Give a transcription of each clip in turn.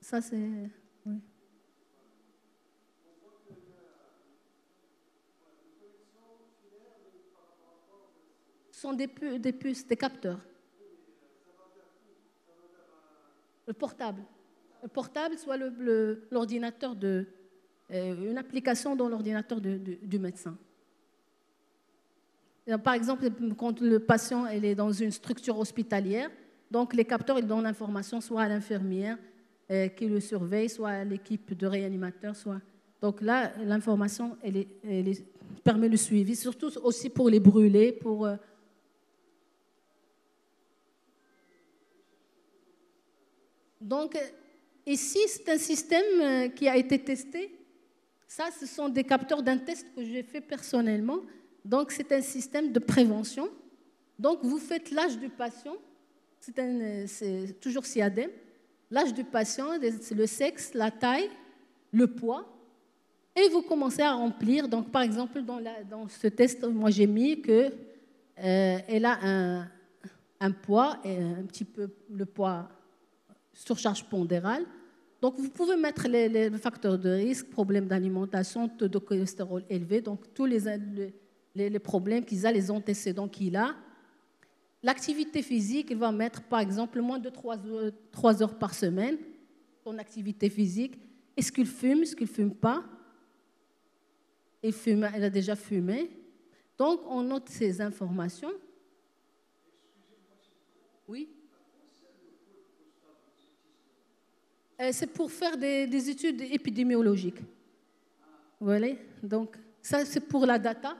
Ça, c'est... Oui. Ce sont des puces, des capteurs. Le portable. Le portable, soit l'ordinateur une application dans l'ordinateur du médecin. Par exemple, quand le patient est dans une structure hospitalière, donc les capteurs ils donnent l'information soit à l'infirmière qui le surveille, soit à l'équipe de réanimateurs, soit... Donc là, l'information permet le suivi, surtout aussi pour les brûlés, pour... Donc, ici, c'est un système qui a été testé. Ça, ce sont des capteurs d'un test que j'ai fait personnellement. Donc, c'est un système de prévention. Donc, vous faites l'âge du patient. C'est toujours SIADEM. L'âge du patient, c'est le sexe, la taille, le poids. Et vous commencez à remplir. Donc, par exemple, dans ce test, moi, j'ai mis qu'elle a un poids, et un petit peu le poids surcharge pondérale. Donc, vous pouvez mettre les facteurs de risque, problèmes d'alimentation, taux de cholestérol élevé, donc tous les problèmes qu'il a, les antécédents qu'il a. L'activité physique, il va mettre, par exemple, moins de 3 heures par semaine, son activité physique. Est-ce qu'il fume, est-ce qu'il ne fume pas? Il a déjà fumé. Donc, on note ces informations. Oui. C'est pour faire des études épidémiologiques. Vous voyez? Donc, ça, c'est pour la data.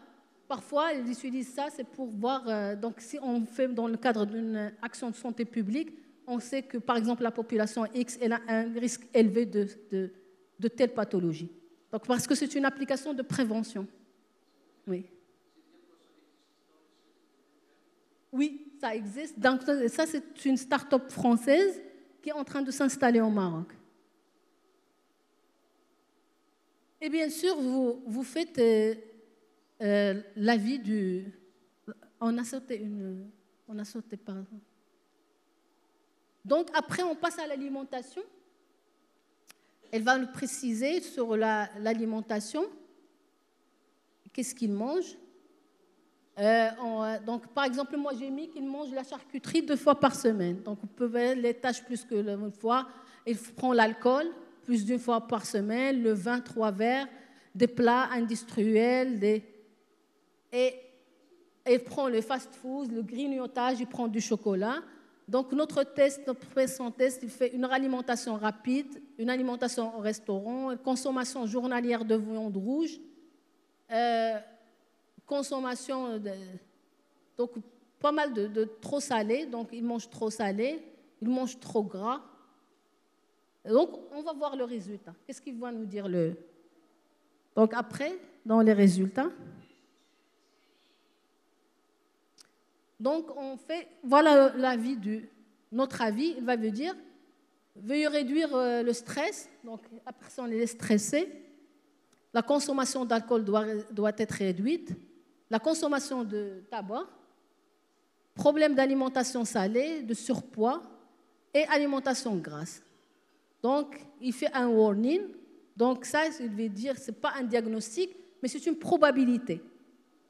Parfois, ils utilisent ça, c'est pour voir... donc, si on fait dans le cadre d'une action de santé publique, on sait que, par exemple, la population X, elle a un risque élevé de telle pathologie. Donc, parce que c'est une application de prévention. Oui. Oui, ça existe. Donc, ça, c'est une start-up française qui est en train de s'installer au Maroc. Et bien sûr, vous faites l'avis du... On a sauté, pardon. Donc, après, on passe à l'alimentation. Elle va nous préciser sur l'alimentation. Qu'est-ce qu'il mange? Donc, par exemple, moi, j'ai mis qu'il mange la charcuterie 2 fois par semaine. Donc, vous pouvez les tâches plus que une fois. Il prend l'alcool plus d'1 fois par semaine, le vin 3 verres, des plats industriels, et il prend le fast-food, le grignotage, il prend du chocolat. Donc, notre précédent test, il fait une alimentation rapide, une alimentation au restaurant, une consommation journalière de viande rouge, consommation donc pas mal de trop salé, donc il mange trop salé, il mange trop gras. Donc on va voir le résultat. Qu'est-ce qu'il va nous dire Donc après, dans les résultats, donc on fait, voilà notre avis, il va me dire, veuillez réduire le stress, donc la personne est stressée, la consommation d'alcool doit être réduite, la consommation de tabac, problème d'alimentation salée, de surpoids et alimentation grasse. Donc, il fait un warning. Donc, ça, il veut dire, ce n'est pas un diagnostic, mais c'est une probabilité.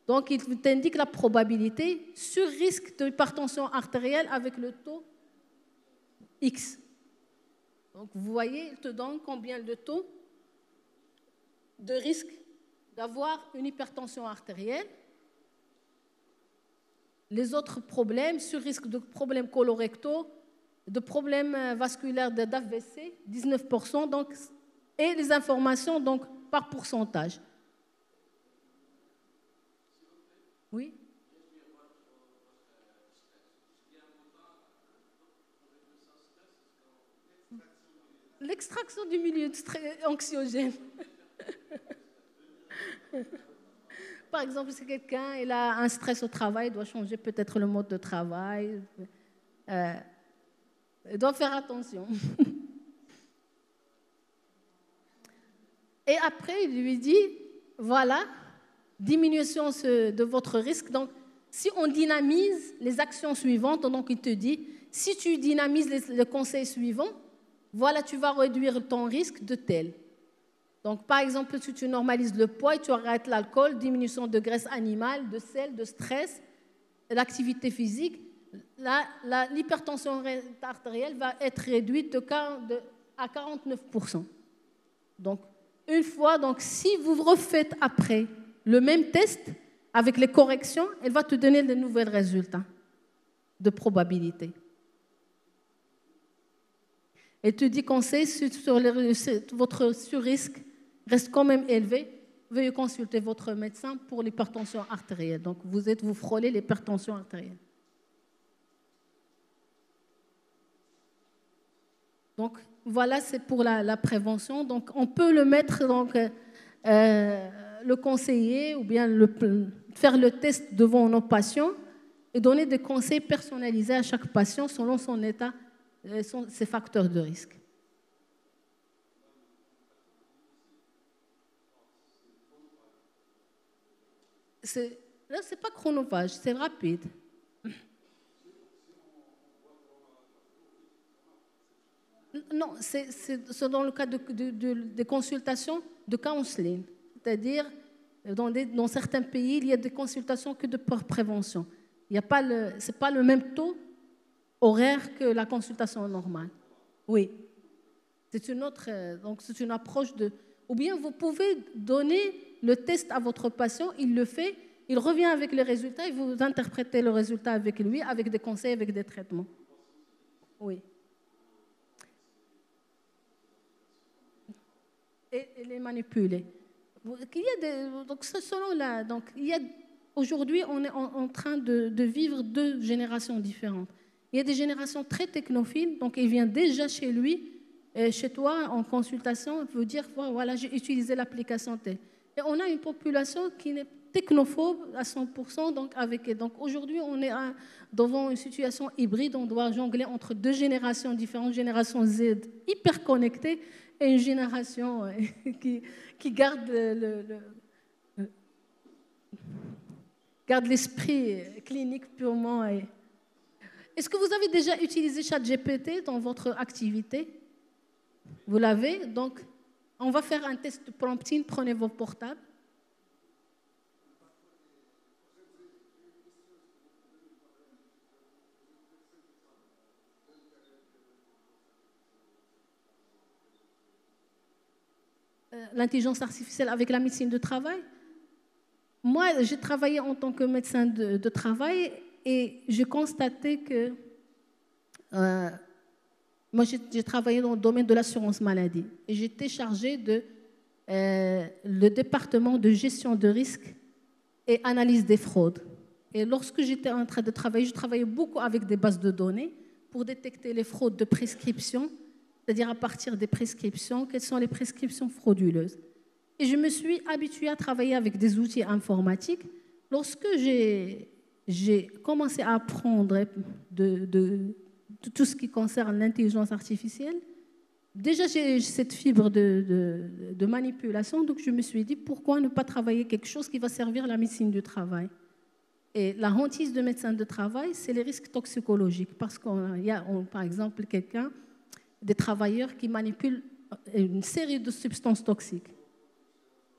Donc, il t'indique la probabilité sur risque d'hypertension artérielle avec le taux X. Donc, vous voyez, il te donne combien de taux de risque d'avoir une hypertension artérielle. Les autres problèmes, sur risque de problèmes colorectaux, de problèmes vasculaires d'AVC, 19%, donc, et les informations donc, par pourcentage. Oui? L'extraction du milieu anxiogène. Par exemple, si quelqu'un il a un stress au travail, il doit changer peut-être le mode de travail. Il doit faire attention. Et après, il lui dit, voilà, diminution de votre risque. Donc, si on dynamise les actions suivantes, donc il te dit, si tu dynamises les conseils suivants, voilà, tu vas réduire ton risque de tel. Donc, par exemple, si tu normalises le poids, tu arrêtes l'alcool, diminution de graisse animale, de sel, de stress, l'activité physique, l'hypertension artérielle va être réduite à 49%. Donc, une fois, donc, si vous refaites après le même test avec les corrections, elle va te donner de nouveaux résultats de probabilité. Elle te dit conseil sur votre sur-risque reste quand même élevé. Veuillez consulter votre médecin pour l'hypertension artérielle. Donc, vous frôlez l'hypertension artérielle. Donc, voilà, c'est pour la prévention. Donc, on peut le mettre, donc, le conseiller ou bien faire le test devant nos patients et donner des conseils personnalisés à chaque patient selon son état, ses facteurs de risque. Là, ce n'est pas chronophage, c'est rapide. Non, c'est dans le cas des consultations de counseling. C'est-à-dire, dans certains pays, il y a des consultations que de prévention. Ce n'est pas le même taux horaire que la consultation normale. Oui. C'est une approche de... Ou bien vous pouvez donner le test à votre patient, il le fait, il revient avec les résultats et vous interprétez le résultat avec lui, avec des conseils, avec des traitements. Oui. Et les manipuler. Aujourd'hui, on est en train de vivre deux générations différentes. Il y a des générations très technophiles, donc il vient déjà chez lui, chez toi, en consultation, vous dire, voilà, j'ai utilisé l'application telle. Et on a une population qui est technophobe à 100%, donc aujourd'hui, on est devant une situation hybride, on doit jongler entre deux générations différentes, génération Z hyper connectée, et une génération qui garde l'esprit clinique purement. Est-ce que vous avez déjà utilisé ChatGPT dans votre activité? Vous l'avez? Donc, on va faire un test de prompting. Prenez vos portables. L'intelligence artificielle avec la médecine de travail. Moi, j'ai travaillé en tant que médecin de travail et j'ai constaté que moi, j'ai travaillé dans le domaine de l'assurance maladie et j'étais chargée de le département de gestion de risques et analyse des fraudes. Et lorsque j'étais en train de travailler, je travaillais beaucoup avec des bases de données pour détecter les fraudes de prescription, c'est-à-dire à partir des prescriptions, quelles sont les prescriptions frauduleuses. Et je me suis habituée à travailler avec des outils informatiques. Lorsque j'ai commencé à apprendre de tout ce qui concerne l'intelligence artificielle, déjà j'ai cette fibre de manipulation, donc je me suis dit pourquoi ne pas travailler quelque chose qui va servir la médecine du travail. Et la hantise de médecin de travail, c'est les risques toxicologiques, parce qu'il y a, par exemple, des travailleurs qui manipulent une série de substances toxiques.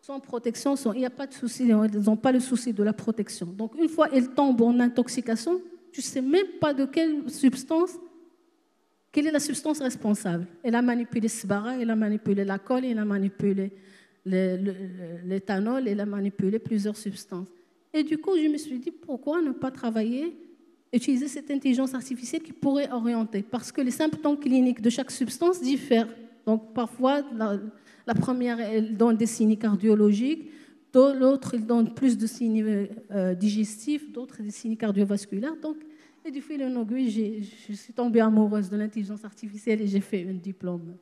Sans protection, il n'y a pas de souci, ils n'ont pas le souci de la protection. Donc, une fois ils tombent en intoxication, tu ne sais même pas de quelle est la substance responsable. Elle a manipulé Sbara, elle a manipulé la colle, elle a manipulé l'éthanol, elle a manipulé plusieurs substances. Et du coup, je me suis dit, pourquoi ne pas utiliser cette intelligence artificielle qui pourrait orienter? Parce que les symptômes cliniques de chaque substance diffèrent. Donc, parfois, la première, elle donne des signes cardiologiques, l'autre, elle donne plus de signes digestifs, d'autres des signes cardiovasculaires. Donc, et du fil en aiguille, je suis tombée amoureuse de l'intelligence artificielle et j'ai fait un diplôme.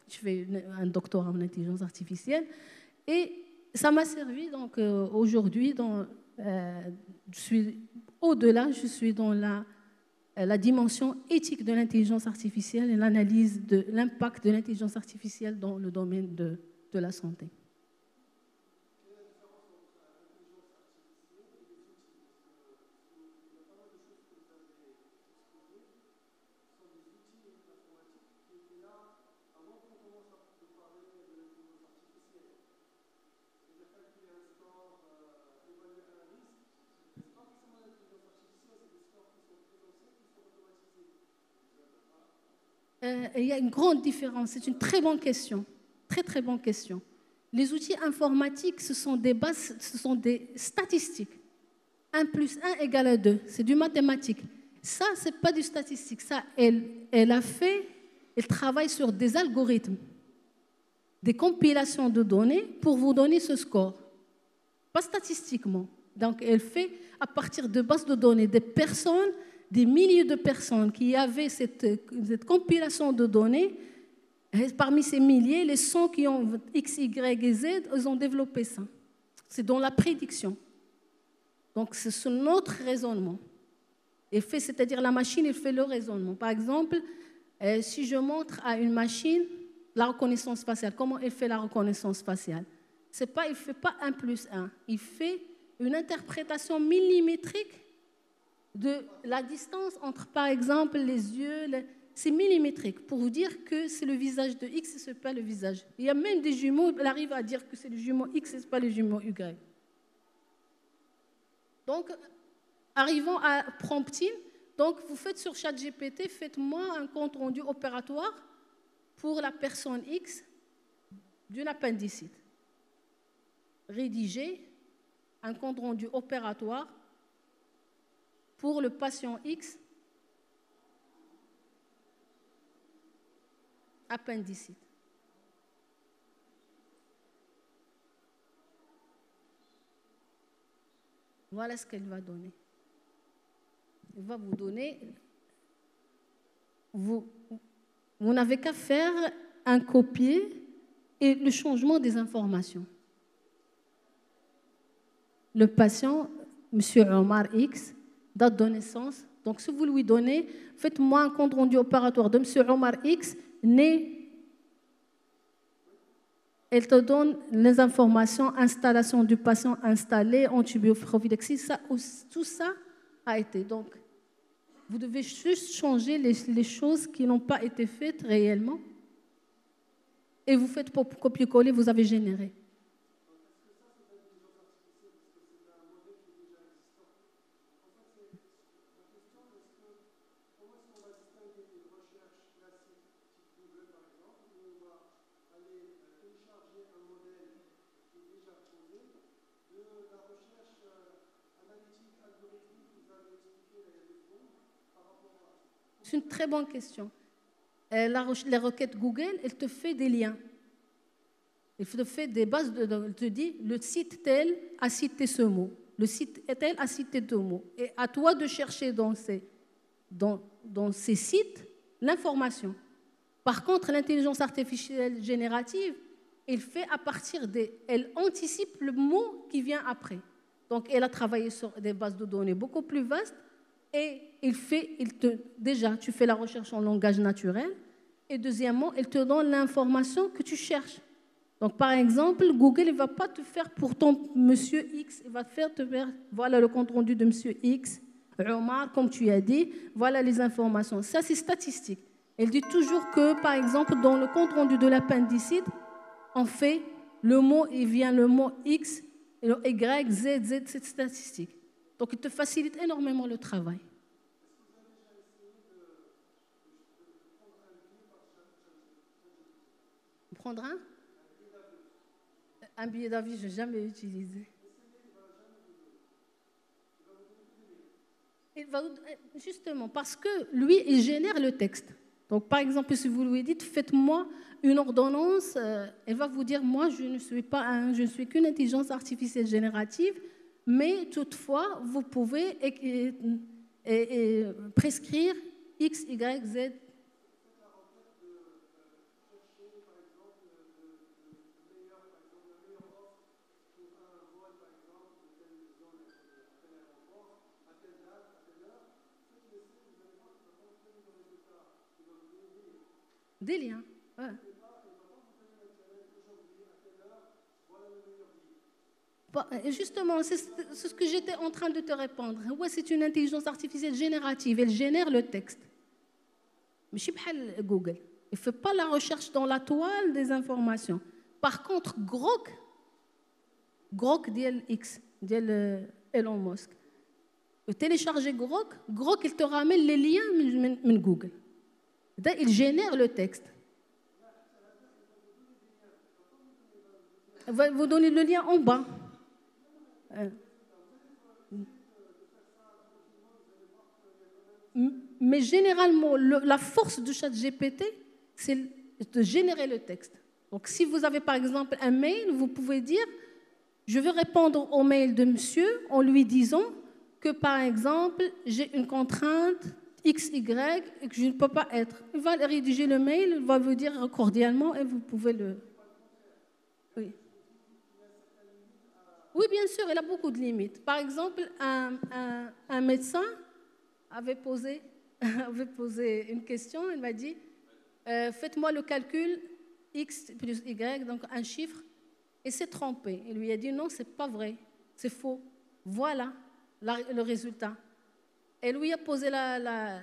Je fais un doctorat en intelligence artificielle. Et ça m'a servi, donc aujourd'hui, je suis au-delà, je suis dans la dimension éthique de l'intelligence artificielle et l'analyse de l'impact de l'intelligence artificielle dans le domaine de la santé. Il y a une grande différence. C'est une très bonne question. Très, très bonne question. Les outils informatiques, ce sont des bases, ce sont des statistiques. 1 plus 1 égale 2. C'est du mathématique. Ça, ce n'est pas du statistique. Ça, elle travaille sur des algorithmes, des compilations de données pour vous donner ce score. Pas statistiquement. Donc, elle fait à partir de bases de données des personnes, des milliers de personnes qui avaient cette compilation de données. Et parmi ces milliers, les 100 qui ont X, Y et Z, ils ont développé ça. C'est dans la prédiction. Donc, c'est notre raisonnement. C'est-à-dire la machine, elle fait le raisonnement. Par exemple, si je montre à une machine la reconnaissance faciale, comment elle fait la reconnaissance faciale? Il ne fait pas 1 plus 1. Il fait une interprétation millimétrique de la distance entre, par exemple, les yeux. C'est millimétrique pour vous dire que c'est le visage de X et ce n'est pas le visage. Il y a même des jumeaux, elle arrive à dire que c'est le jumeau X et ce n'est pas le jumeau Y. Donc, arrivons à prompting. Donc, vous faites sur ChatGPT, faites-moi un compte rendu opératoire pour la personne X d'une appendicite. Rédigez un compte rendu opératoire pour le patient X appendicite. Voilà ce qu'elle va donner. Elle va vous donner... Vous n'avez qu'à faire un copier et le changement des informations. Le patient, M. Omar X, date de naissance. Donc, si vous lui donnez, faites-moi un compte rendu opératoire de M. Omar X, né. Elle te donne les informations, installation du patient installé, antibioprophylaxie, tout ça a été. Donc, vous devez juste changer les choses qui n'ont pas été faites réellement. Et vous faites pour copier-coller, vous avez généré. C'est une très bonne question. Les requêtes Google, elle te fait des liens. Elle te fait des bases, elle te dit le site tel a cité ce mot, le site tel a cité deux mots. Et à toi de chercher dans ces sites l'information. Par contre, l'intelligence artificielle générative, elle anticipe le mot qui vient après. Donc, elle a travaillé sur des bases de données beaucoup plus vastes. Et déjà, tu fais la recherche en langage naturel. Et deuxièmement, elle te donne l'information que tu cherches. Donc, par exemple, Google ne va pas te faire pour ton monsieur X. Il va te faire, voilà le compte rendu de monsieur X, Omar, comme tu as dit, voilà les informations. Ça, c'est statistique. Elle dit toujours que, par exemple, dans le compte rendu de l'appendicite, on fait le mot, il vient le mot X, Y, Z, c'est statistique. Donc, il te facilite énormément le travail. Prendre un billet d'avion, je n'ai jamais utilisé. Justement, parce que lui, il génère le texte. Donc, par exemple, si vous lui dites, faites-moi une ordonnance, elle va vous dire, moi, je ne suis qu'une intelligence artificielle générative, mais toutefois, vous pouvez prescrire X, Y, Z. Des liens. Ouais. Justement, c'est ce que j'étais en train de te répondre. Ouais, c'est une intelligence artificielle générative. Elle génère le texte. Mais je suis pas Google. Il ne fait pas la recherche dans la toile des informations. Par contre, Grok ديال X, ديال Elon Musk. Télécharger Grok, il te ramène les liens de Google. Il génère le texte. Il va vous donner le lien en bas. Mais généralement, la force du chat GPT, c'est de générer le texte. Donc, si vous avez par exemple un mail, vous pouvez dire, je veux répondre au mail de monsieur en lui disant que par exemple, j'ai une contrainte X, Y et que je ne peux pas être. Il va rédiger le mail, il va vous dire cordialement et vous pouvez le... Oui. Oui, bien sûr, il a beaucoup de limites. Par exemple, un médecin avait posé une question, il m'a dit, faites-moi le calcul X plus Y, donc un chiffre, et s'est trompé. Il lui a dit, non, c'est pas vrai, c'est faux. Voilà le résultat. Elle lui a posé la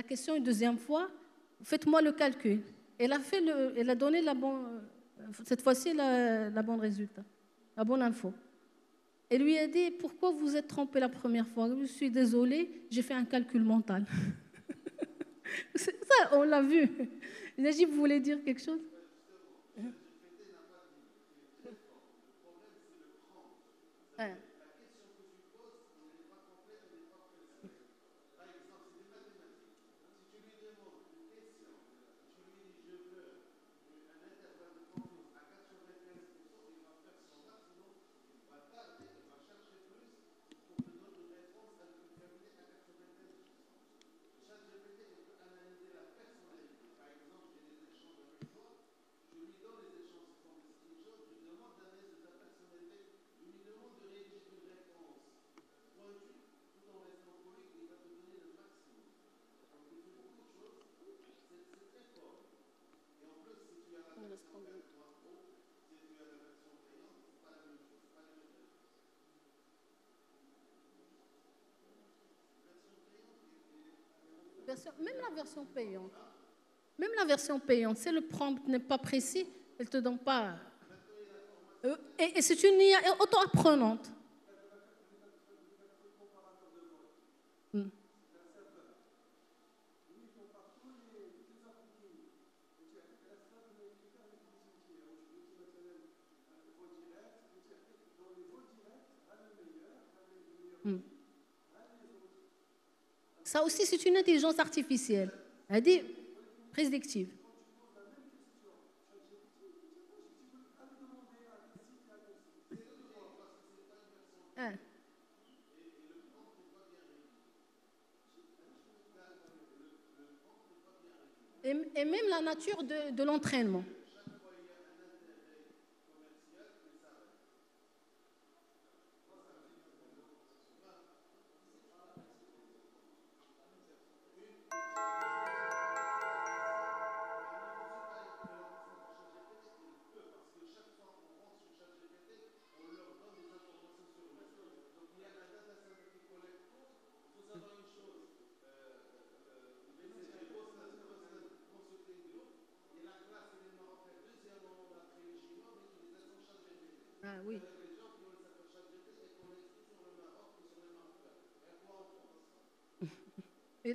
question une deuxième fois, faites-moi le calcul. Elle a donné cette fois-ci la bonne résultat, la bonne info. Elle lui a dit, pourquoi vous êtes trompé la première fois? Je suis désolée, j'ai fait un calcul mental. Ça, on l'a vu. Najib, vous voulez dire quelque chose? Hein? Même la version payante. Même la version payante, si le prompt n'est pas précis, elle ne te donne pas. Et c'est une IA auto-apprenante. Hmm. Hmm. Ça aussi, c'est une intelligence artificielle. Elle dit prédictive. Hein. Et même la nature de l'entraînement. Ah oui.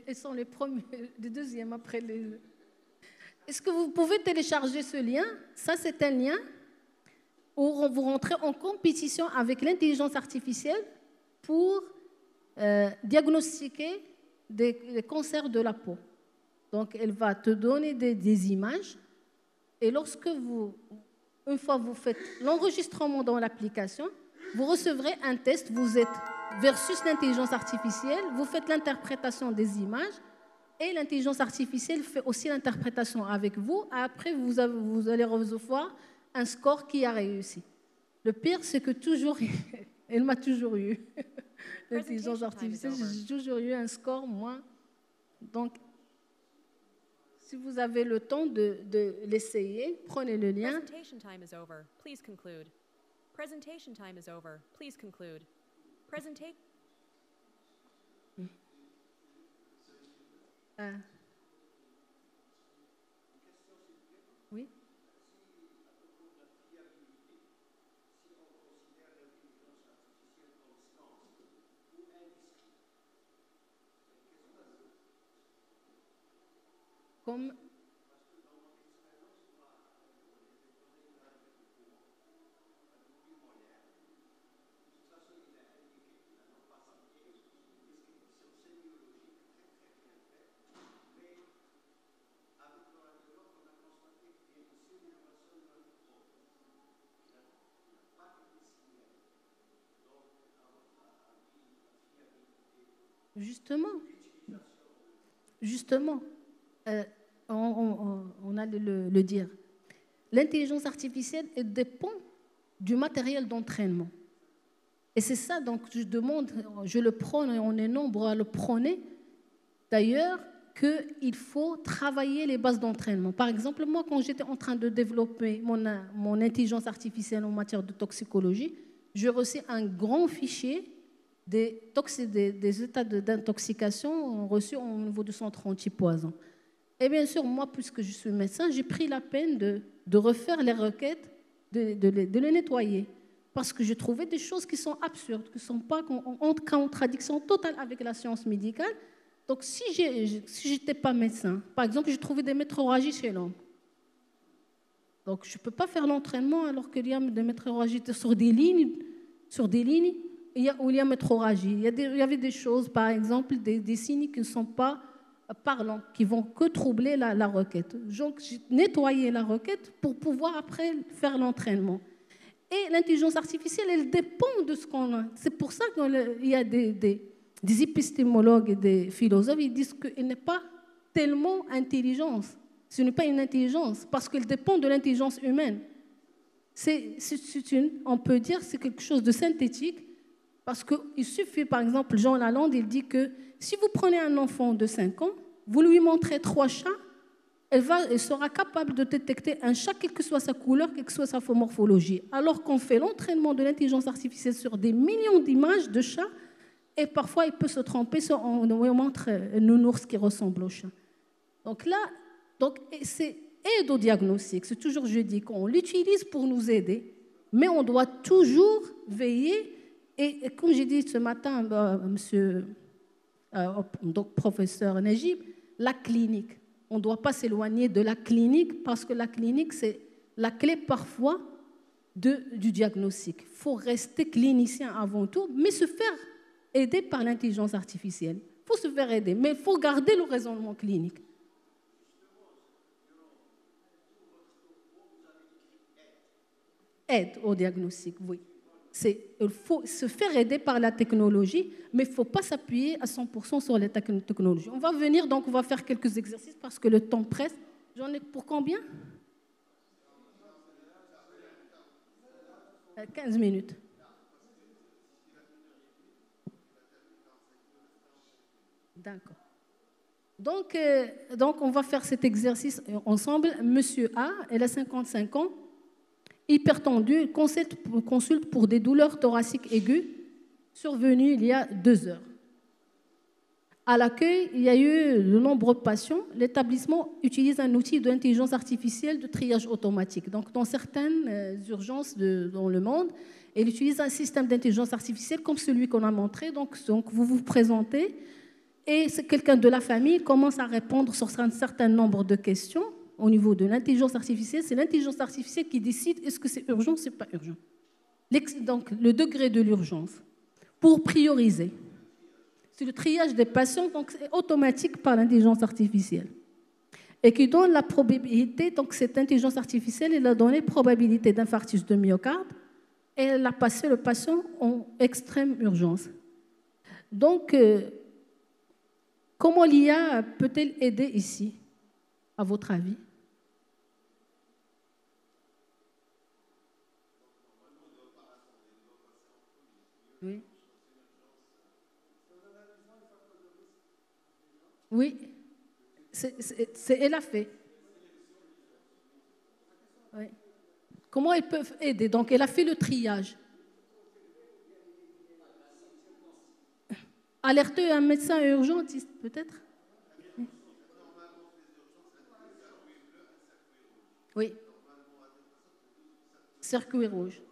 Ils sont les premiers, les deuxièmes après les... Est-ce que vous pouvez télécharger ce lien? Ça, c'est un lien où vous rentrez en compétition avec l'intelligence artificielle pour diagnostiquer des cancers de la peau. Donc, elle va te donner des images et lorsque une fois vous faites l'enregistrement dans l'application, vous recevrez un test, vous êtes versus l'intelligence artificielle, vous faites l'interprétation des images et l'intelligence artificielle fait aussi l'interprétation avec vous. Après, vous allez recevoir un score qui a réussi. Le pire, c'est que toujours, elle m'a toujours eu. L'intelligence artificielle, j'ai toujours eu un score, moi. Donc, si vous avez le temps de l'essayer, prenez le lien. Presentation time is over. Please conclude. Presentation time is over. Please conclude. Presentation. Oui. comme justement, justement, euh, on a le dire. L'intelligence artificielle elle dépend du matériel d'entraînement. Et c'est ça, donc je demande, je le prône, et on est nombreux à le prôner, d'ailleurs, qu'il faut travailler les bases d'entraînement. Par exemple, moi, quand j'étais en train de développer mon intelligence artificielle en matière de toxicologie, j'ai reçu un grand fichier des états d'intoxication reçus au niveau du centre antipoison. Et bien sûr, moi, puisque je suis médecin, j'ai pris la peine de refaire les requêtes, de les nettoyer. Parce que j'ai trouvé des choses qui sont absurdes, qui ne sont pas en contradiction totale avec la science médicale. Donc, si je n'étais pas médecin, par exemple, j'ai trouvé des métrorragies chez l'homme. Donc, je ne peux pas faire l'entraînement alors qu'il y a des métrorragies sur des lignes où il y a métrorragie. Il y avait des choses, par exemple, des signes qui ne sont pas parlants, qui vont que troubler la requête. Donc, j'ai nettoyé la requête pour pouvoir après faire l'entraînement. Et l'intelligence artificielle, elle dépend de ce qu'on a. C'est pour ça qu'il y a des épistémologues et des philosophes, ils disent qu'elle n'est pas tellement intelligence. Ce n'est pas une intelligence, parce qu'elle dépend de l'intelligence humaine. On peut dire que c'est quelque chose de synthétique, parce qu'il suffit, par exemple, Jean Lalande, il dit que si vous prenez un enfant de 5 ans, vous lui montrez 3 chats, elle sera capable de détecter un chat, quelle que soit sa couleur, quelle que soit sa morphologie. Alors qu'on fait l'entraînement de l'intelligence artificielle sur des millions d'images de chats, et parfois il peut se tromper, on montre un nounours qui ressemble au chat. Donc là, c'est aide au diagnostic. C'est toujours, je dis, qu'on l'utilise pour nous aider, mais on doit toujours veiller. Et comme j'ai dit ce matin, monsieur, donc professeur Najib, la clinique. On ne doit pas s'éloigner de la clinique parce que la clinique, c'est la clé parfois du diagnostic. Il faut rester clinicien avant tout, mais se faire aider par l'intelligence artificielle. Il faut se faire aider, mais il faut garder le raisonnement clinique. Aide au diagnostic, oui. Il faut se faire aider par la technologie, mais il ne faut pas s'appuyer à 100% sur les technologies. On va venir, donc on va faire quelques exercices parce que le temps presse. J'en ai pour combien? 15 minutes. D'accord. Donc, on va faire cet exercice ensemble. Monsieur A, elle a 55 ans. Hypertendu, consulte pour des douleurs thoraciques aiguës survenues il y a 2 heures. À l'accueil, il y a eu de nombreux patients. L'établissement utilise un outil d'intelligence artificielle de triage automatique. Donc, dans certaines urgences dans le monde, il utilise un système d'intelligence artificielle comme celui qu'on a montré. Donc, vous vous présentez et quelqu'un de la famille commence à répondre sur un certain nombre de questions. Au niveau de l'intelligence artificielle, c'est l'intelligence artificielle qui décide est-ce que c'est urgent ou c'est pas urgent. Donc, le degré de l'urgence. Pour prioriser. C'est le triage des patients, donc c'est automatique par l'intelligence artificielle. Et qui donne la probabilité, donc cette intelligence artificielle, elle a donné probabilité d'infarctus de myocarde et elle a passé le patient en extrême urgence. Donc, comment l'IA peut-elle aider ici, à votre avis? Oui. Oui, elle a fait. Oui. Comment elles peuvent aider? Donc, elle a fait le triage. Alerter un médecin urgentiste, peut-être? Oui. Circuit rouge.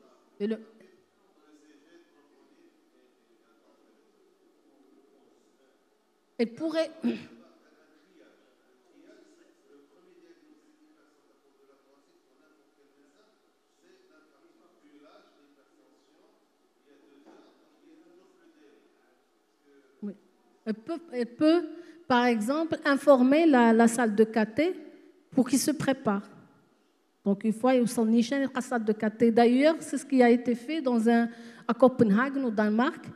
Elle pourrait... Elle peut, par exemple, informer la salle de caté pour qu'ils se préparent. Donc, une fois, ils sont nichés dans la salle de caté. D'ailleurs, c'est ce qui a été fait à Copenhague, au Danemark.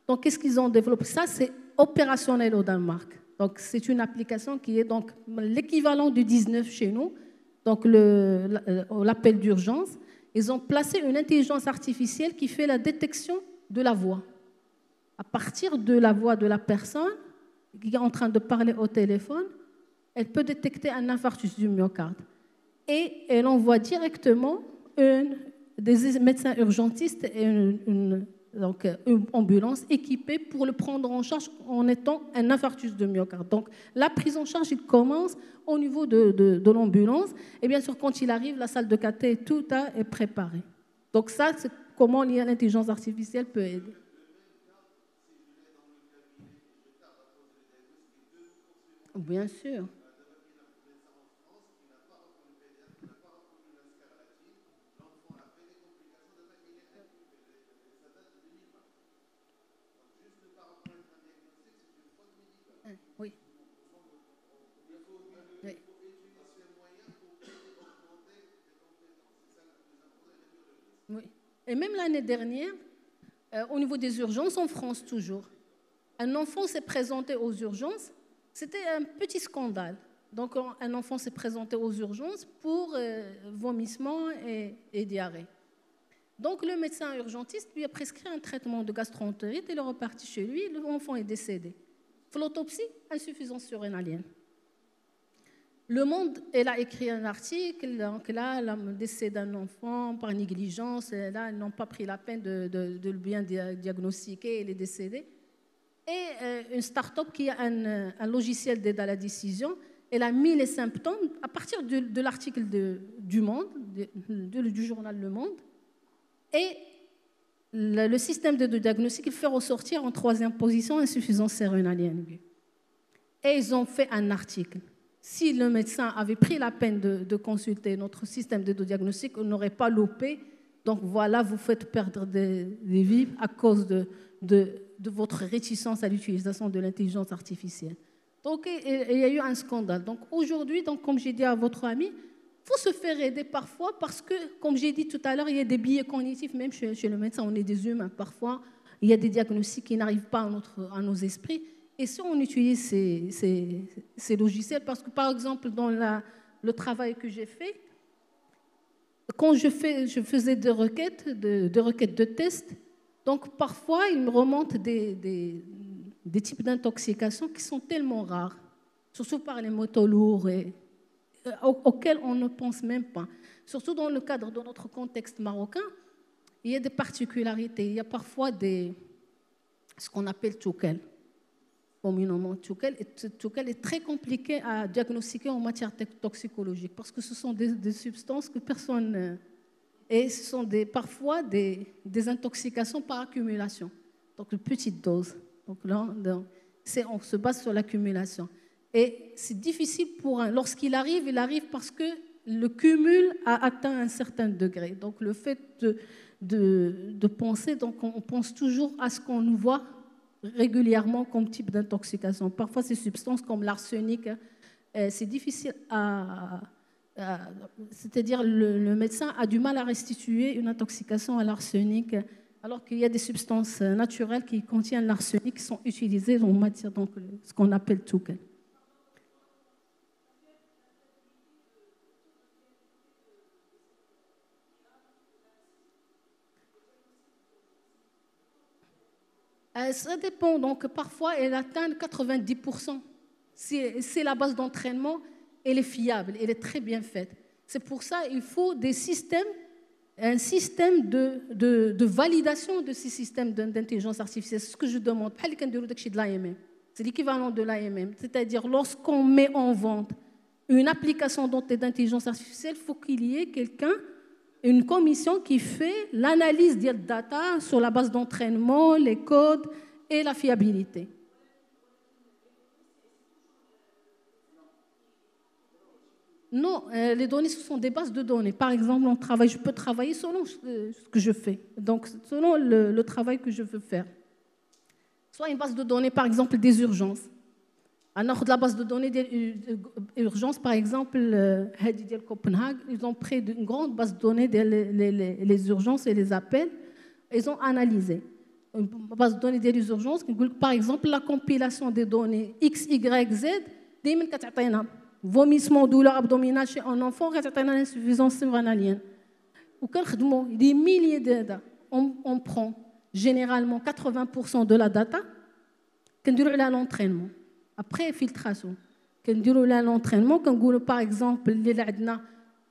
Donc, qu'est-ce qu'ils ont développé? Ça, c'est opérationnel au Danemark. Donc, c'est une application qui est donc l'équivalent du 19 chez nous, donc l'appel d'urgence. Ils ont placé une intelligence artificielle qui fait la détection de la voix. À partir de la voix de la personne qui est en train de parler au téléphone, elle peut détecter un infarctus du myocarde. Et elle envoie directement des médecins urgentistes et une ambulance équipée pour le prendre en charge en étant un infarctus de myocarde. Donc, la prise en charge, il commence au niveau de l'ambulance. Et bien sûr, quand il arrive, la salle de caté, tout est préparé. Donc, ça, c'est comment l'intelligence artificielle peut aider. Bien sûr. Oui. Oui. Oui. Et même l'année dernière, au niveau des urgences, en France toujours, un enfant s'est présenté aux urgences. C'était un petit scandale. Donc, un enfant s'est présenté aux urgences pour vomissement et diarrhée. Donc, le médecin urgentiste lui a prescrit un traitement de gastroentérite. Il est reparti chez lui. L'enfant est décédé. L'autopsie, insuffisance surrénalienne. Le Monde, elle a écrit un article, donc là, le décès d'un enfant par négligence, là, ils n'ont pas pris la peine de le bien diagnostiquer, il est décédé. Et une start-up qui a un logiciel d'aide à la décision, elle a mis les symptômes à partir de l'article du Monde, du journal Le Monde, et le système de diagnostic, il fait ressortir en 3e position insuffisance cérébralienne. Et ils ont fait un article. Si le médecin avait pris la peine de consulter notre système de diagnostic, on n'aurait pas loupé. Donc voilà, vous faites perdre des vies à cause de votre réticence à l'utilisation de l'intelligence artificielle. Donc il y a eu un scandale. Donc aujourd'hui, comme j'ai dit à votre ami, il faut se faire aider parfois parce que, comme j'ai dit tout à l'heure, il y a des biais cognitifs, même chez le médecin, on est des humains. Parfois, il y a des diagnostics qui n'arrivent pas à nos esprits. Et si on utilise ces logiciels, parce que par exemple, dans le travail que j'ai fait, quand je faisais des requêtes de tests, donc parfois, il me remonte des types d'intoxication qui sont tellement rares, surtout par les métaux lourds auxquels on ne pense même pas. Surtout dans le cadre de notre contexte marocain, il y a des particularités. Il y a parfois ce qu'on appelle tchoukel, communément tchoukel. Et tchoukel est très compliqué à diagnostiquer en matière toxicologique parce que ce sont des substances que personne... Et ce sont parfois des intoxications par accumulation, donc de petites doses. Donc là, on se base sur l'accumulation. Et c'est difficile lorsqu'il arrive, il arrive parce que le cumul a atteint un certain degré. Donc le fait de penser, donc on pense toujours à ce qu'on nous voit régulièrement comme type d'intoxication. Parfois, ces substances comme l'arsenic, c'est difficile c'est-à-dire le médecin a du mal à restituer une intoxication à l'arsenic, alors qu'il y a des substances naturelles qui contiennent l'arsenic qui sont utilisées en matière, donc ce qu'on appelle tchoukel. Ça dépend. Donc, parfois, elle atteint 90%. C'est la base d'entraînement, elle est fiable, elle est très bien faite. C'est pour ça qu'il faut un système de validation de ces systèmes d'intelligence artificielle. C'est ce que je demande. C'est l'équivalent de l'AMM. C'est-à-dire, lorsqu'on met en vente une application d'intelligence artificielle, il faut qu'il y ait une commission qui fait l'analyse des data sur la base d'entraînement, les codes et la fiabilité. Non, les données, ce sont des bases de données. Par exemple, je peux travailler selon ce que je fais, donc selon le travail que je veux faire. soit une base de données, par exemple, des urgences. Alors, de la base de données des urgences, par exemple, Copenhague, ils ont pris une grande base de données des urgences et les appels. Ils ont analysé une base de données des urgences. Par exemple, la compilation des données X, Y, Z, vomissement, douleur abdominale chez un enfant, insuffisance cérébralienne. Des milliers de data. On prend généralement 80% de la data qu'on dirait à l'entraînement. Après filtration, qu'on dirait à l'entraînement, qu'on par exemple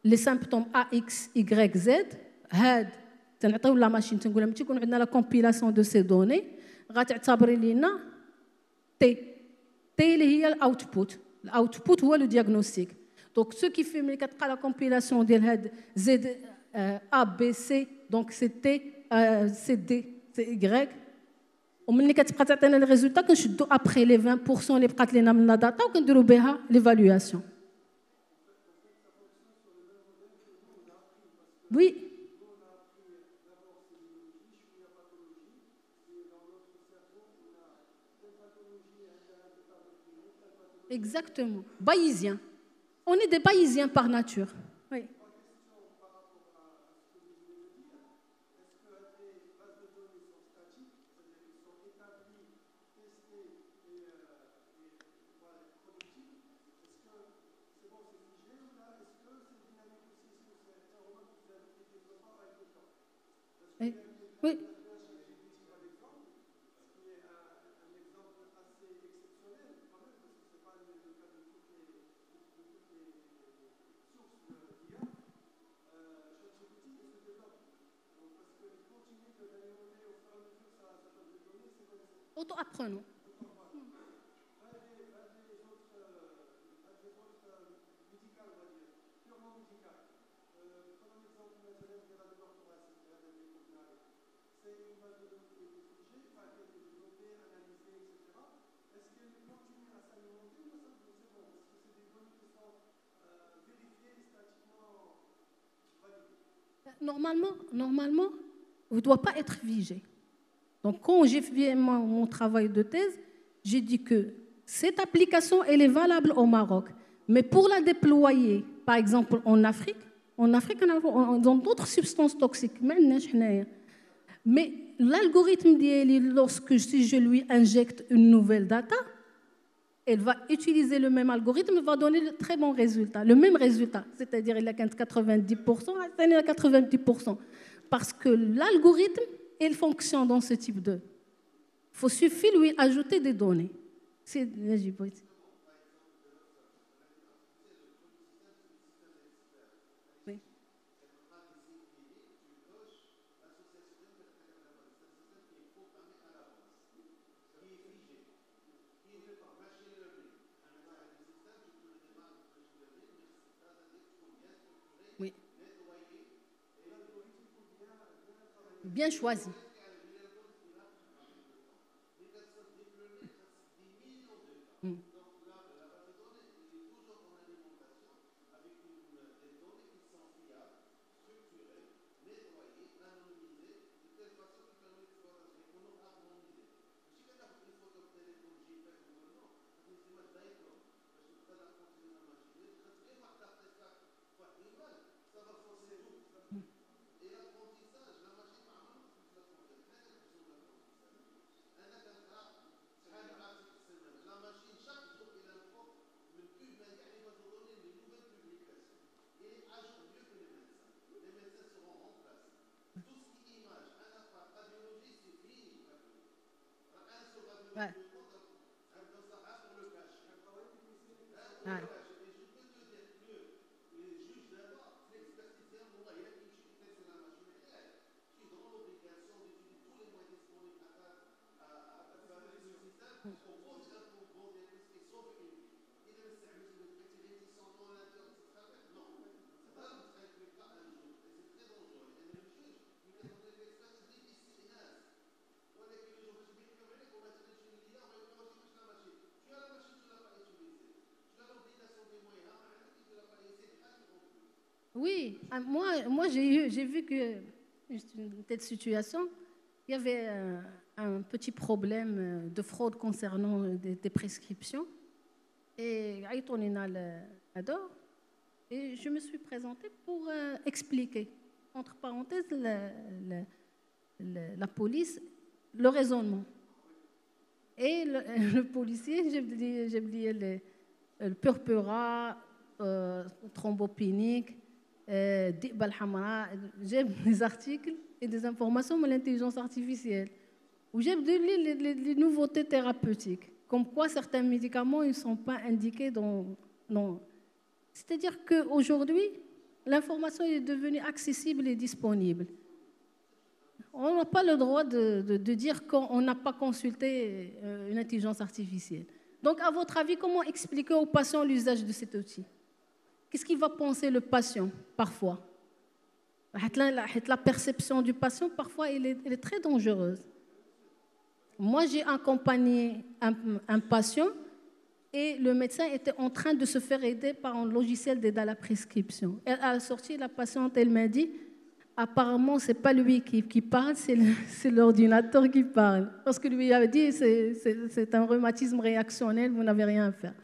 les symptômes A, X, Y, Z, تنعطيو لا ماشين تنقول لها تكون عندنا لا كومبيلاسيون دو سي دوني غتعتبري لينا تي اللي هي الاوتبوت هو لو دياغنوستيك دونك سو كي في ملي كتبقى لا كومبيلاسيون ديال هاد زد ا بي سي دونك سي تي سي دي سي ايغريك وملي كتبقى تعطينا لي ريزولتا كنشدو ابخي لي 20% اللي بقات لينا من لا داتا وكنديرو بها ليفالواسيون وي Exactement. Bayésien. On est des Bayésiens par nature. Oui. Oui. Oui. Auto-apprenons. Normalement, vous ne doit pas être figé. Donc, quand j'ai fait mon travail de thèse, j'ai dit que cette application, elle est valable au Maroc. Mais pour la déployer, par exemple, en Afrique, dans d'autres substances toxiques, mais l'algorithme, lorsque si je lui injecte une nouvelle data, elle va utiliser le même algorithme, elle va donner de très bons résultats, le même résultat, c'est-à-dire il a 90%, il a 90%. Parce que l'algorithme, il fonctionne dans ce type de... Il suffit lui ajouter des données. C'est... Oui. Bien choisi. Ouais. Ouais. Oui, moi j'ai vu que une telle situation. il y avait un petit problème de fraude concernant des prescriptions. Et et je me suis présentée pour expliquer, entre parenthèses, la police, le raisonnement. Et le policier, j'ai oublié le purpura, thrombopénique, j'ai des articles et des informations sur l'intelligence artificielle, où j'ai lu les nouveautés thérapeutiques, comme quoi certains médicaments ne sont pas indiqués dans... C'est-à-dire qu'aujourd'hui, l'information est devenue accessible et disponible. On n'a pas le droit de dire qu'on n'a pas consulté une intelligence artificielle. Donc, à votre avis, comment expliquer aux patients l'usage de cet outil? Qu'est-ce qu'il va penser le patient, parfois? La perception du patient, parfois, elle est très dangereuse. Moi, j'ai accompagné un patient et le médecin était en train de se faire aider par un logiciel d'aide à la prescription. Elle a sorti, la patiente, elle m'a dit, apparemment, ce n'est pas lui qui parle, c'est l'ordinateur qui parle. Parce que lui avait dit, c'est un rhumatisme réactionnel, vous n'avez rien à faire.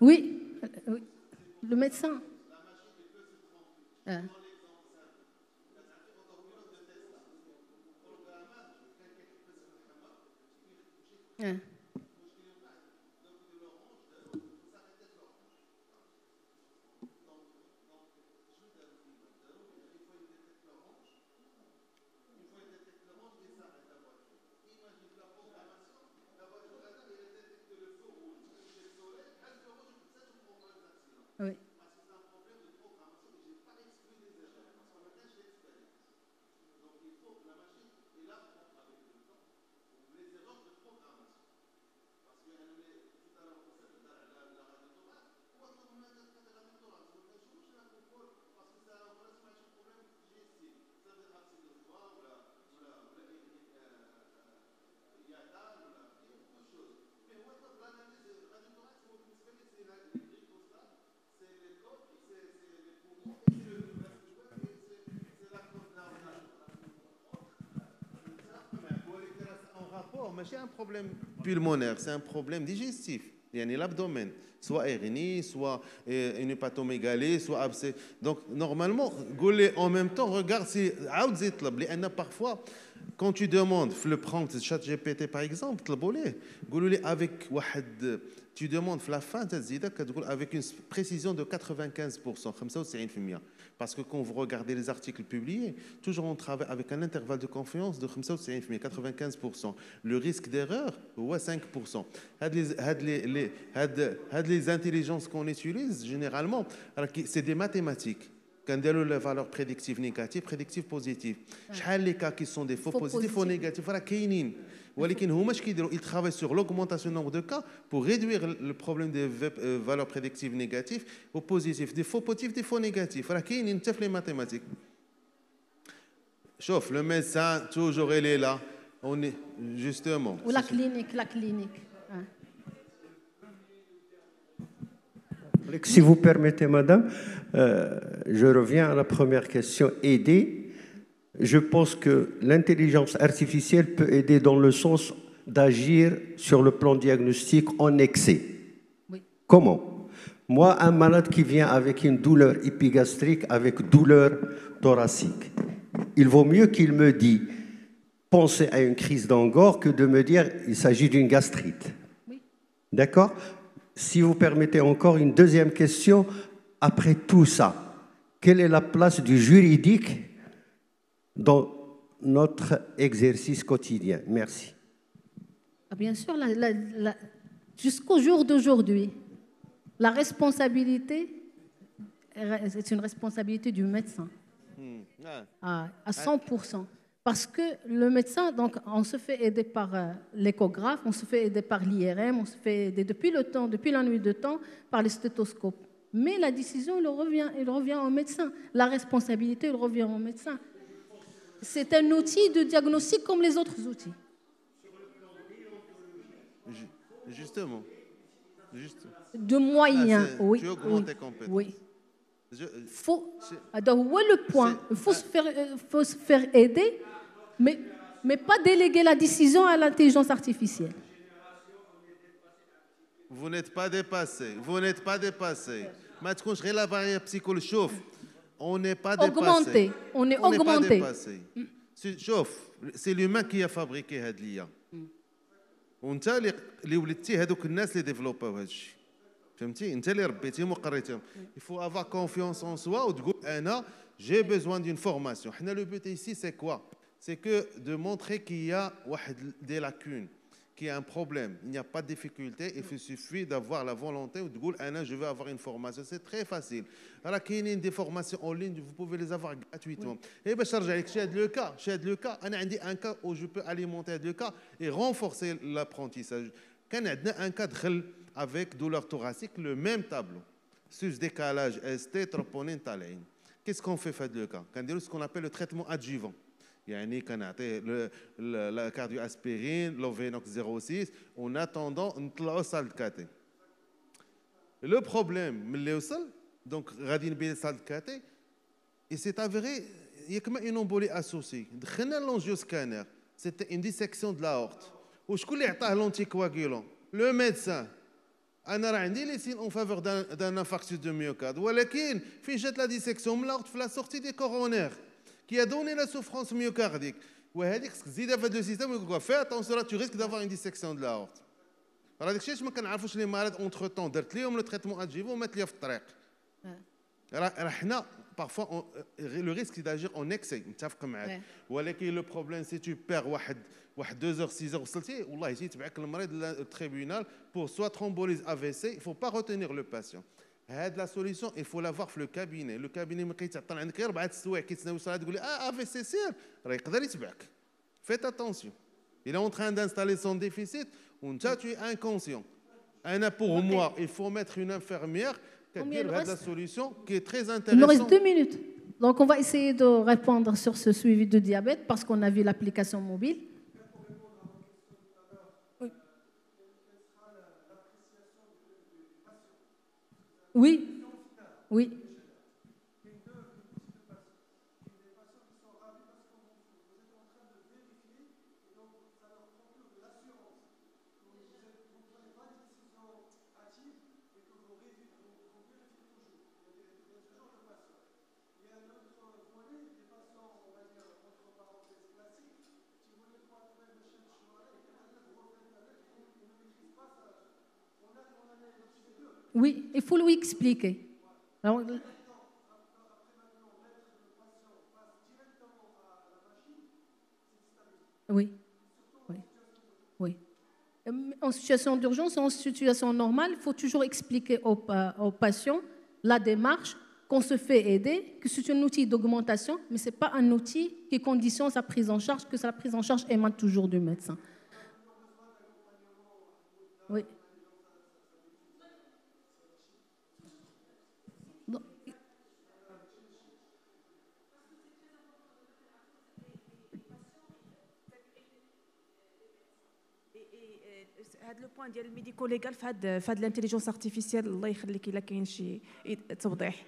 Oui, le médecin. Oui. C'est un problème pulmonaire, c'est un problème digestif. Il y a l'abdomen, soit hernie, soit une hépatomégalie, soit abcès. Donc, normalement, en même temps, regarde si parfois, quand tu demandes, le prompt ChatGPT par exemple, avec tu demandes la fin avec une précision de 95%, 95%. Parce que quand vous regardez les articles publiés, toujours on travaille avec un intervalle de confiance de 95%. Le risque d'erreur, c'est 5%. Les intelligences qu'on utilise, généralement, c'est des mathématiques. Quand on a les valeurs prédictives négatives, prédictives positives. Les cas qui sont des faux positifs ou négatifs, ils travaillent sur l'augmentation du nombre de cas pour réduire le problème des valeurs prédictives négatives ou positives, des faux positifs, des faux négatifs. Il y a les mathématiques. Chauffe, le médecin, toujours, il est là. On est justement. Ou la clinique. Si vous permettez, madame, je reviens à la première question. Aider. Je pense que l'intelligence artificielle peut aider dans le sens d'agir sur le plan diagnostique en excès. Oui. Comment? Moi, un malade qui vient avec une douleur épigastrique, avec douleur thoracique, il vaut mieux qu'il me dise penser à une crise d'angor que de me dire il s'agit d'une gastrite. Oui. D'accord? Si vous permettez encore une deuxième question, après tout ça, quelle est la place du juridique dans notre exercice quotidien? Merci. Bien sûr, jusqu'au jour d'aujourd'hui, la responsabilité est une responsabilité du médecin à 100%. Parce que le médecin, donc, on se fait aider par l'échographe, on se fait aider par l'IRM, on se fait aider depuis la nuit de temps par le stéthoscope. Mais la décision, elle revient au médecin. La responsabilité, elle revient au médecin. C'est un outil de diagnostic comme les autres outils. Justement. De moyens, oui. Tu augmentes tes compétences. Oui. Le point. Il faut se faire aider, mais pas déléguer la décision à l'intelligence artificielle. Vous n'êtes pas dépassé. Vous n'êtes pas dépassé. ما تكونش غير la barrière psychologique. شوف, on n'est pas dépassé. Augmenté. On est augmenté. Pas dépassé. شوف, c'est l'humain qui a fabriqué هاد l'IA. وانت اللي ولدتي هذوك الناس اللي ديفلوباو هذا الشيء. فهمتي؟ انت اللي ربيتيهم وقريتيهم. Il faut avoir confiance en soi وتقول انا j'ai besoin d'une formation. حنا le but ici c'est quoi? C'est que de montrer qu'il y a des lacunes, qu'il y a un problème. Il n'y a pas de difficulté, il suffit d'avoir la volonté ou de dire je veux avoir une formation. C'est très facile. Alors qu'il y a des formations en ligne, vous pouvez les avoir gratuitement. Et bien, chez le cas, j'ai un cas où je peux alimenter le cas et renforcer l'apprentissage. Quand on a un cas avec douleur thoracique, le même tableau, sus décalage ST, troponine, taléine. Qu'est-ce qu'on fait le cas? Quand on a ce qu'on appelle le traitement adjuvant. يعني كنعطيه la cardioaspirine, l'Ovenox 06 en attendant نطلعوا salle de caté. Le problème ملي وصل donc غادي نبين salle de caté et c'est avéré il y a comme une embolie associée. دخلنا l'angioscanner, c'était une dissection de l'aorte. وشكون اللي عطاه l'anticoagulant? Le médecin. انا راه عندي لي سين اون فافور d'un infarctus de myocarde ولكن فين جات la dissection من l'aorte في la sortie des coronaires qui a donné la souffrance myocardique. وهذيك تزيدها في هذا السيستم ويقول فيه اتونسيون tu risques d'avoir une dissection de l'aorte. راه داك الشيء ما كنعرفوش لي مارد اونتر طون درت ليهم لو تريتمون ادجيفو ومات ليا في الطريق. راه حنا parfois le risque d'agir en excès متفق معاك ولكن le problème si tu perds واحد 2 heures 6 heures وصلتي والله يتبعك المريض للتريبيونال pour soit thrombolyse AVC. Il faut pas retenir le patient. La solution, il faut l'avoir في le cabinet. Le cabinet ما كيتعطل عندك غير 4 سوايع كيتسناو صلاه تقول لي AVC سير راه يقدر يتبعك. Faites attention. Il est en train d'installer son déficit وانت tu es inconscient. Pour moi, il faut mettre une infirmière qui a la solution qui est très intéressante. Il nous reste 2 minutes. Donc on va essayer de répondre sur ce suivi de diabète parce qu'on a vu l'application mobile. Oui. Oui. Oui, il faut lui expliquer. Alors, oui, oui, oui. En situation d'urgence, en situation normale, il faut toujours expliquer au patient la démarche, qu'on se fait aider, que c'est un outil d'augmentation, mais ce n'est pas un outil qui conditionne sa prise en charge, que sa prise en charge émane toujours du médecin. Oui. هذا لو بوين ديال الميديكو ليغال في هاد الانتيليجنس ارتيفيسيال الله يخليك الا كاين شي توضيح.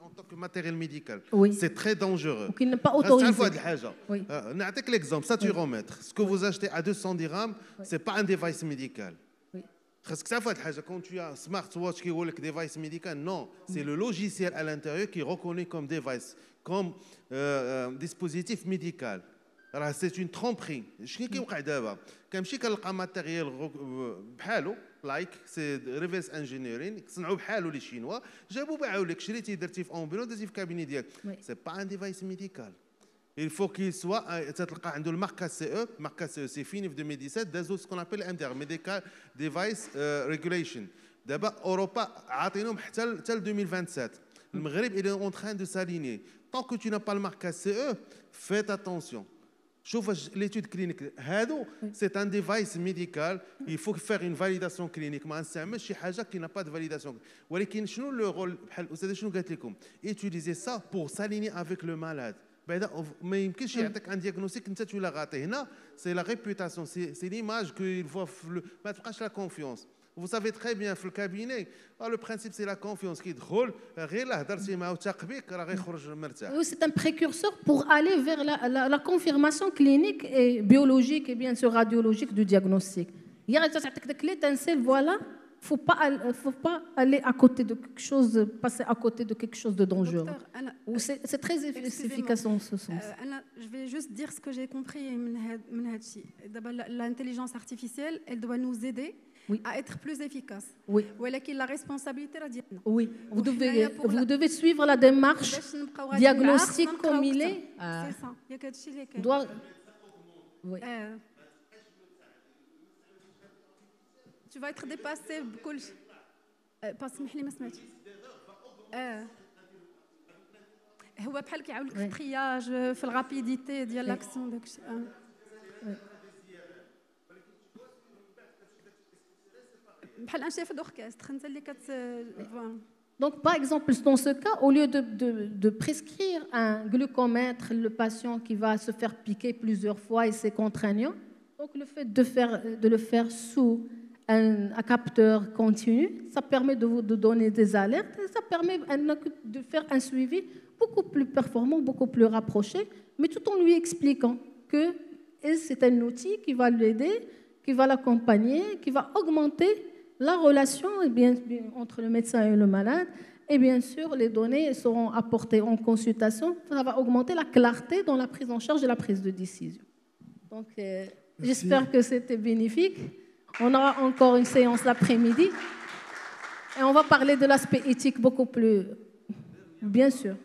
En tant que matériel médical. Oui. C'est très dangereux. Qui n'est pas autorisé. Oui. L'exemple, saturomètre. Ce que vous achetez à 200 dirhams, ce n'est pas un device médical. Quand tu as un smartwatch qui est un device médical, non, c'est le logiciel à l'intérieur qui est reconnu comme device, comme dispositif médical. C'est une tromperie. شنو كيوقع دابا كنمشي كنلقى ماتيريال بحالو لايك سي ريفيرس انجينيرين صنعوا بحالو لي شينوا جابوا باعوا لك شريتي درتي في اونبيلون درتي في كابيني ديالك سي با ان ديفايس ميديكال. Il faut qu'il soit تلقى عنده الماركه سي او ماركه سي او سي فيني في 2017 دازو سكون ابل ام دي ار ميديكال ديفايس ريغوليشن. دابا اوروبا عاطينهم حتى 2027. المغرب il est en train de s'aligner. Tant que tu n'as pas le marquage CE, faites attention. l'étude clinique, c'est un device médical. Il faut faire une validation clinique. ما نستعملش شي حاجة qui n'a pas de validation. ولكن شنو le rôle بحال الأستاذة شنو قالت لكم؟ Utiliser ça pour s'aligner avec le malade. بعدا ما يمكنش يعطيك un diagnostic انت تولي غاطي. هنا c'est la réputation, c'est l'image qu'il voit. ما تبقاش la confiance. Vous savez très bien في الكابيني le principe c'est la confiance qui يدخل غير لا هضرتي معاه وثاق بك راه غيخرج مرتاح. Oui, c'est un précurseur pour aller vers la confirmation clinique et biologique et bien sûr radiologique du diagnostic. Il y a l'étincelle, voilà, faut pas aller à côté de quelque chose, passer à côté de quelque chose de dangereux. C'est très efficace en ce sens. Je vais juste dire ce que j'ai compris. L'intelligence artificielle, elle doit nous aider à être plus efficace. Oui. La responsabilité, la diagnostic. Oui. Vous devez suivre la démarche diagnostic comme il est. C'est ça. Il y a quelque chose qui doit. Oui. Tu vas être dépassé بكل شيء. سمح لي ما سمعتش. هو بحال كيعاونك في الترياج في الرابيديتي ديال لاكسيون داك الشيء. بحال ان شيف d'orchestre انت اللي Donc, par exemple, dans ce cas, au lieu de prescrire un glucomètre, le patient qui va se faire piquer plusieurs fois et c'est contraignant, donc le fait de le faire sous un capteur continu, ça permet de donner des alertes et ça permet de faire un suivi beaucoup plus performant, beaucoup plus rapproché, mais tout en lui expliquant que c'est un outil qui va l'aider, qui va l'accompagner, qui va augmenter la relation entre le médecin et le malade. Et bien sûr, les données seront apportées en consultation. Ça va augmenter la clarté dans la prise en charge et la prise de décision. Donc, j'espère que c'était bénéfique. On aura encore une séance l'après-midi. Et on va parler de l'aspect éthique beaucoup plus... Bien sûr.